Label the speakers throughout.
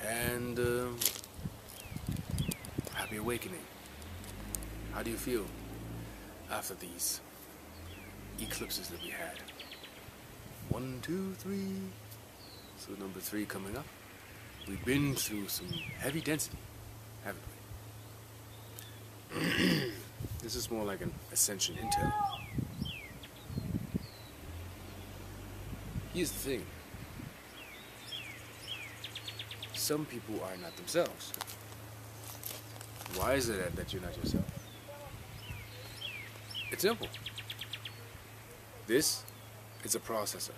Speaker 1: and happy awakening. How do you feel after these eclipses that we had? 1, 2, 3. So number 3 coming up. We've been through some heavy density, haven't we? This is more like an ascension intel. Here's the thing. Some people are not themselves. Why is it that you're not yourself? It's simple. This is a processor.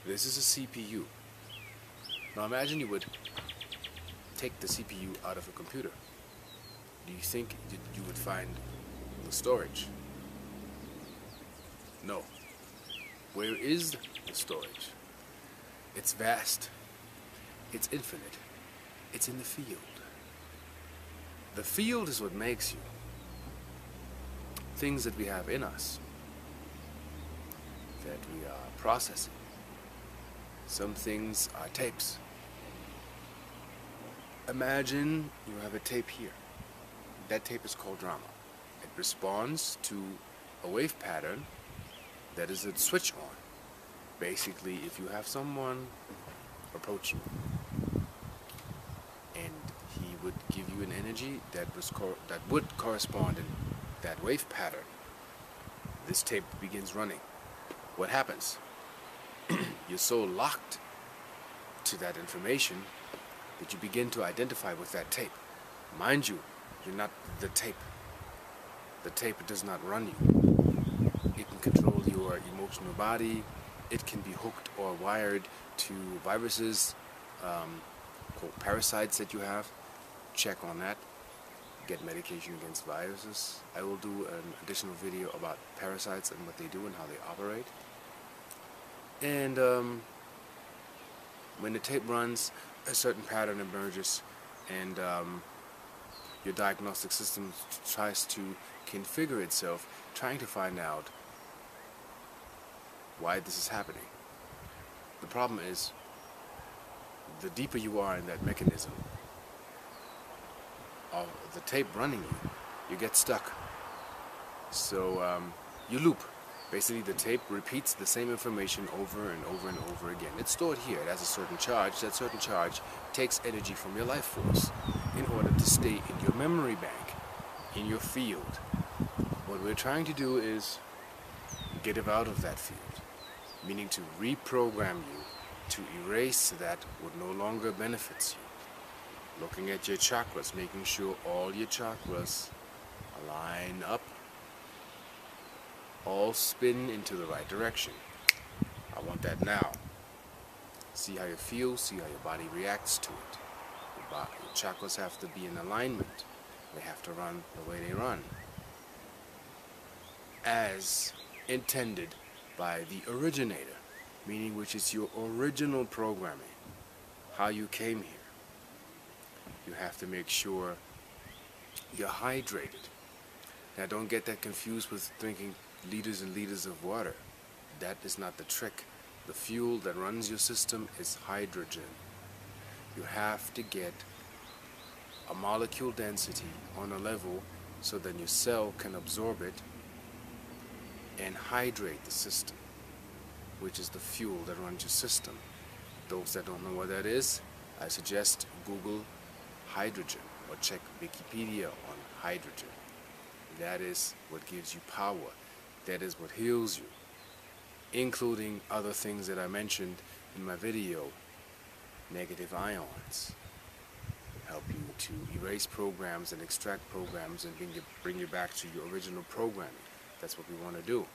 Speaker 1: This is a CPU. Now imagine you would take the CPU out of a computer. Do you think you would find the storage? No. Where is the storage? It's vast. It's infinite. It's in the field. The field is what makes you. Things that we have in us that we are processing. Some things are tapes. Imagine you have a tape here. That tape is called drama. It responds to a wave pattern that is a switch on. Basically, if you have someone approach you and he would give you an energy that would correspond in that wave pattern, this tape begins running. What happens? You're so locked to that information that you begin to identify with that tape. Mind you, you're not the tape. The tape does not run you. It can control your emotional body. It can be hooked or wired to viruses, called parasites that you have. Check on that. Get medication against viruses. I will do an additional video about parasites and what they do and how they operate. And when the tape runs, a certain pattern emerges, and your diagnostic system tries to configure itself, trying to find out why this is happening. The problem is, the deeper you are in that mechanism of the tape running you get stuck. So you loop. Basically, the tape repeats the same information over and over and over again. It's stored here. It has a certain charge. That certain charge takes energy from your life force in order to stay in your memory bank, in your field. What we're trying to do is get it out of that field, meaning to reprogram you to erase that what no longer benefits you. Looking at your chakras, making sure all your chakras align up, all spin into the right direction. I want that now. See how you feel, see how your body reacts to it. Your chakras have to be in alignment. They have to run the way they run, as intended by the originator, meaning which is your original programming, how you came here. You have to make sure you're hydrated. Now don't get that confused with drinking liters and liters of water. That is not the trick. The fuel that runs your system is hydrogen. You have to get a molecule density on a level so that your cell can absorb it and hydrate the system, which is the fuel that runs your system. Those that don't know what that is, I suggest Google hydrogen or check Wikipedia on hydrogen. That is what gives you power. That is what heals you, including other things that I mentioned in my video. Negative ions help you to erase programs and extract programs and bring you back to your original programming. That's what we want to do.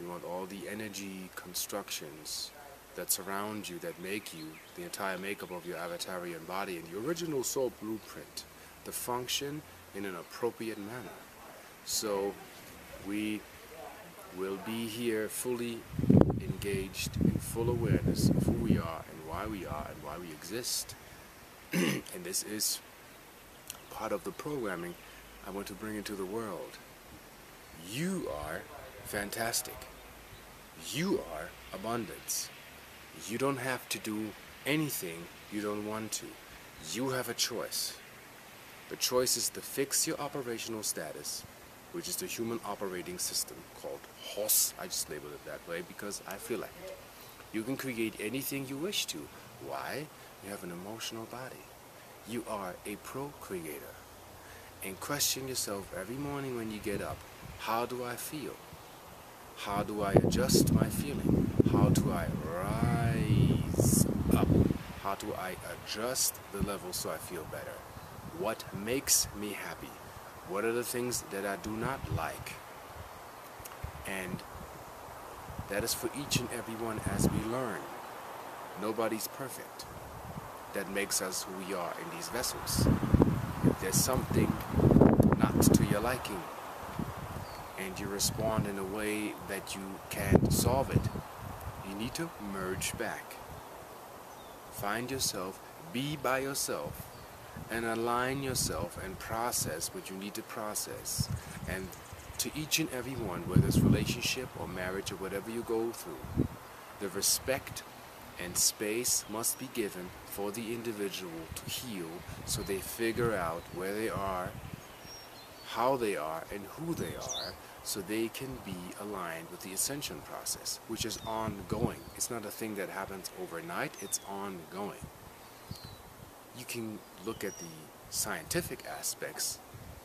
Speaker 1: We want all the energy constructions that surround you, that make you, the entire makeup of your avatarian body and the original soul blueprint, to function in an appropriate manner. So we will be here fully engaged in full awareness of who we are and why we exist. And this is part of the programming I want to bring into the world. You are fantastic. You are abundance. You don't have to do anything you don't want to. You have a choice. The choice is to fix your operational status, which is the human operating system called HOS. I just labeled it that way because I feel like it. You can create anything you wish to. Why? You have an emotional body. You are a procreator. And question yourself every morning when you get up, how do I feel? How do I adjust my feeling? How do I rise up? How do I adjust the level so I feel better? What makes me happy? What are the things that I do not like? And that is for each and every one as we learn. Nobody's perfect. That makes us who we are in these vessels. If there's something not to your liking, and you respond in a way that you can't solve it, you need to merge back. Find yourself, be by yourself, and align yourself and process what you need to process. And to each and every one, whether it's relationship or marriage or whatever you go through, the respect and space must be given for the individual to heal so they figure out where they are, how they are, and who they are, so they can be aligned with the ascension process, which is ongoing. It's not a thing that happens overnight, it's ongoing. You can look at the scientific aspects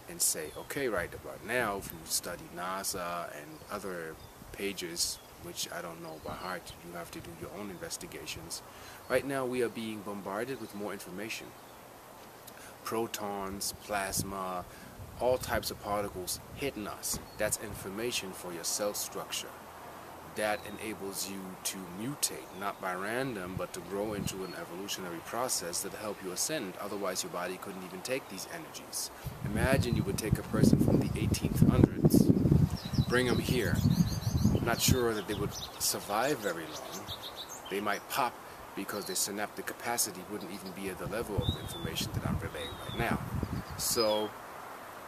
Speaker 1: and say, okay, right about now, if you study NASA and other pages, which I don't know by heart, you have to do your own investigations. Right now we are being bombarded with more information. Protons, plasma, all types of particles hitting us. That's information for your cell structure. That enables you to mutate, not by random, but to grow into an evolutionary process that help you ascend. Otherwise your body couldn't even take these energies. Imagine you would take a person from the 1800s, bring them here. I'm not sure that they would survive very long. They might pop because their synaptic capacity wouldn't even be at the level of information that I'm relaying right now. So,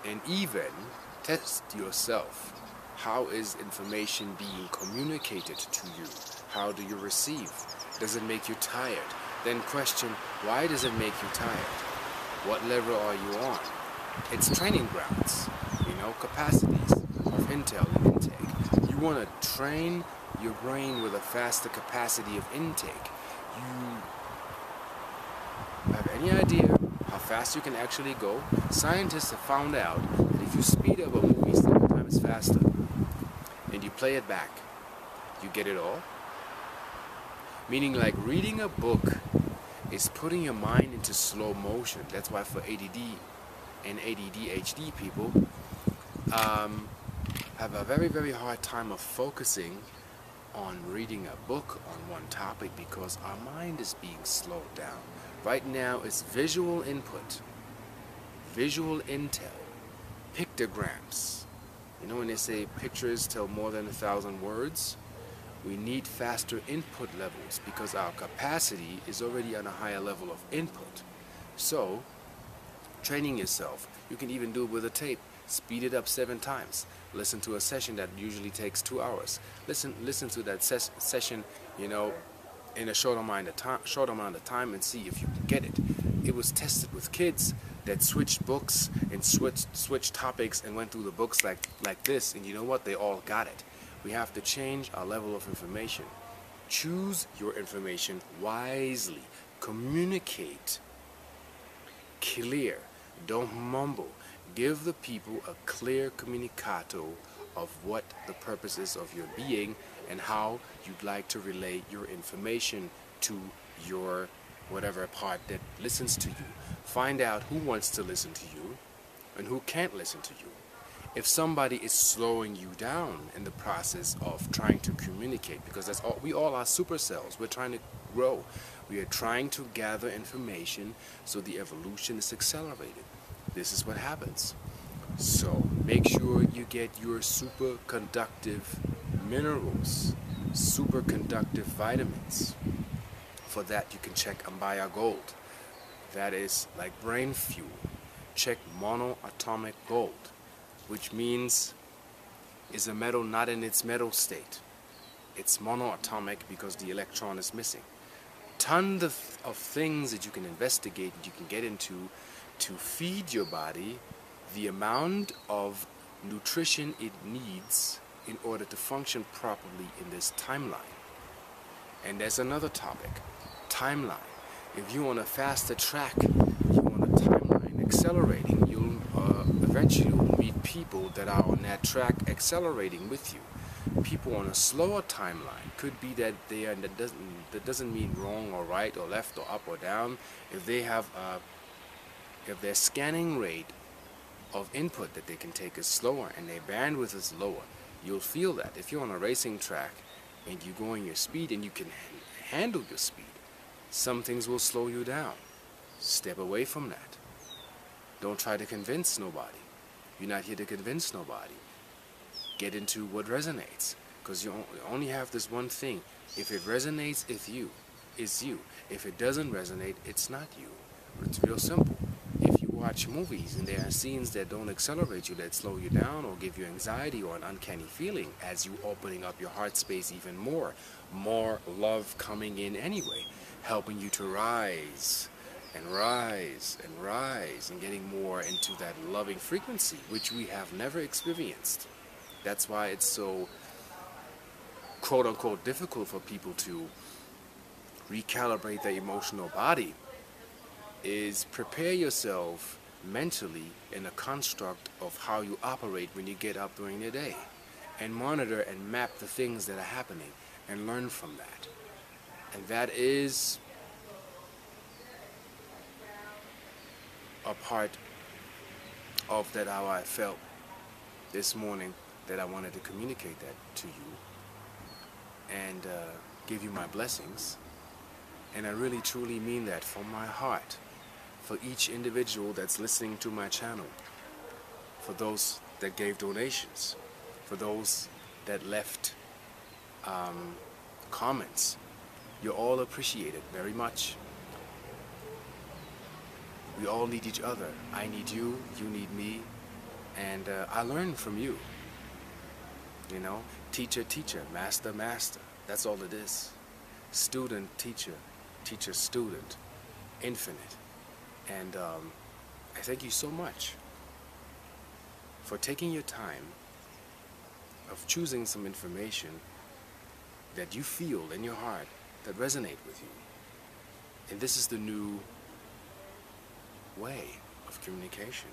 Speaker 1: and even test yourself. How is information being communicated to you? How do you receive? Does it make you tired? Then question, why does it make you tired? What level are you on? It's training grounds, capacities of intel and intake. You want to train your brain with a faster capacity of intake. You have any idea how fast you can actually go? Scientists have found out that if you speed up a movie 7 times faster and you play it back, you get it all. Meaning, like, reading a book is putting your mind into slow motion. That's why for ADD and ADHD people have a very, very hard time of focusing on reading a book on one topic because our mind is being slowed down. Right now it's visual input, visual intel, pictograms. When they say pictures tell more than 1,000 words, we need faster input levels because our capacity is already on a higher level of input. So, training yourself, you can even do it with a tape. Speed it up 7 times. Listen to a session that usually takes 2 hours. Listen to that session, in a short amount of time and see if you can get it. It was tested with kids that switched books and switched topics and went through the books like this, and you know what? They all got it. We have to change our level of information. Choose your information wisely. Communicate clear. Don't mumble. Give the people a clear communicato of what the purpose is of your being and how you'd like to relay your information to your whatever part that listens to you. Find out who wants to listen to you and who can't listen to you. If somebody is slowing you down in the process of trying to communicate, because that's all, we all are supercells. We're trying to grow. We are trying to gather information so the evolution is accelerated. This is what happens. So make sure you get your superconductive minerals, superconductive vitamins. For that you can check Ambaya Gold. That is like brain fuel. Check monoatomic gold, which means is a metal not in its metal state. It's monoatomic because the electron is missing. ton of things that you can investigate, that you can get into to feed your body the amount of nutrition it needs in order to function properly in this timeline. And there's another topic, timeline. If you want a faster track, you want a timeline accelerating, you'll eventually meet people that are on that track accelerating with you. People on a slower timeline, could be that they are, that doesn't mean wrong or right or left or up or down. If they have if their scanning rate of input that they can take is slower and their bandwidth is lower, you'll feel that. If you're on a racing track and you're going your speed and you can handle your speed, some things will slow you down. Step away from that. Don't try to convince nobody. You're not here to convince nobody. Get into what resonates, because you only have this one thing. If it resonates, it's you. If it doesn't resonate, it's not you. It's real simple. If you watch movies and there are scenes that don't accelerate you, that slow you down or give you anxiety or an uncanny feeling, as you opening up your heart space even more love coming in anyway, helping you to rise and rise and rise and getting more into that loving frequency, which we have never experienced. That's why it's so quote-unquote difficult for people to recalibrate their emotional body, is prepare yourself mentally in a construct of how you operate when you get up during the day, and monitor and map the things that are happening and learn from that. And that is a part of that how I felt this morning, that I wanted to communicate that to you and give you my blessings. And I really truly mean that from my heart, for each individual that's listening to my channel, for those that gave donations, for those that left comments. You're all appreciated very much. We all need each other. I need you, you need me, and I learn from you. You know, teacher, teacher, master, master. That's all it is. Student, teacher, teacher, student, infinite. And I thank you so much for taking your time of choosing some information that you feel in your heart that resonate with you. And this is the new way of communication.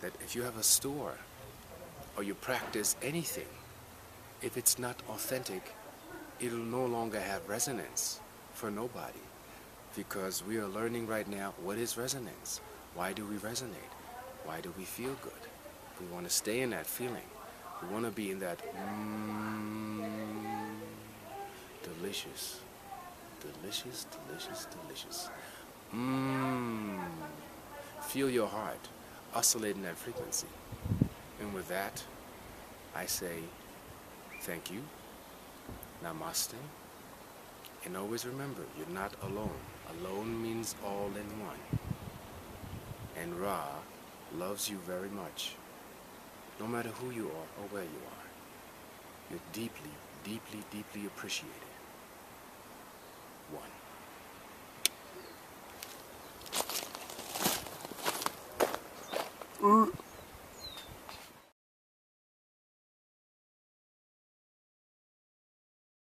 Speaker 1: That if you have a store or you practice anything, if it's not authentic, it'll no longer have resonance for nobody. Because we are learning right now, what is resonance? Why do we resonate? Why do we feel good? We want to stay in that feeling. We want to be in that delicious, delicious, delicious, delicious. Feel your heart oscillate in that frequency. And with that, I say thank you, namaste, and always remember, you're not alone. Alone means all in one. And Ra loves you very much, no matter who you are or where you are. You're deeply, deeply, deeply appreciated. One.